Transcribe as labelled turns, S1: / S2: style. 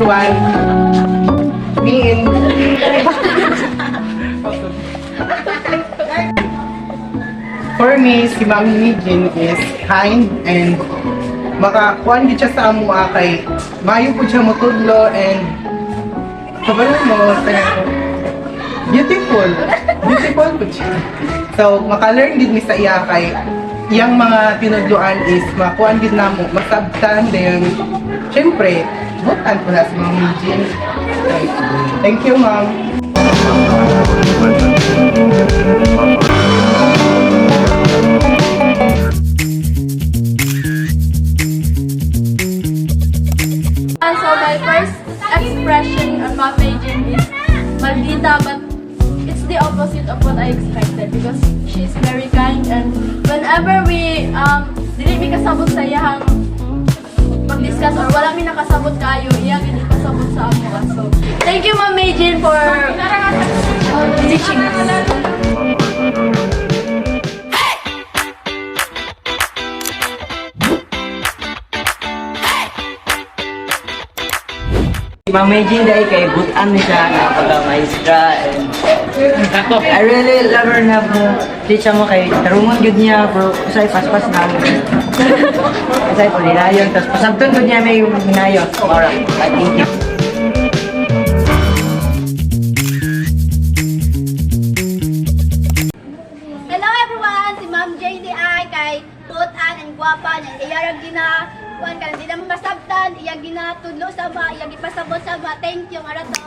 S1: tinudluan. Me and for me, si Ma'am Nijin is kind and makakuan gid siya sa amo kay mayo po siya motudlo and kabalo mo beautiful po siya. So maka-learn gid mi sa iya kay iyang mga tinudluan is makuan gid namo masabtan then syempre butan po na si Ma'am Nijin. Thank you, Ma'am.
S2: So my first expression on Ma'am Jin is maldita, but it's the opposite of what I expected because she's very kind and whenever we dili mi kasabot sa iyang mag-discuss or wala mi nakasabot kayo, iya gid kasabot sa amo. So thank you Ma'am Jin for teaching us.
S3: Ma'am Jin dahil kay butan ni siya na pagka-maestra and I really love her na mo teacher mo kay tarungan gud niya bro usay paspas na mo usay po nilayon tapos pasabton gud niya may minayon alright thank you.
S4: Hello everyone! Si Ma'am JDI kay Tutan and Guapa and iyarag gina kuan kan di naman kasabtan iya gina tudlo sa ba iya gipasabot sa ba. Thank you marato.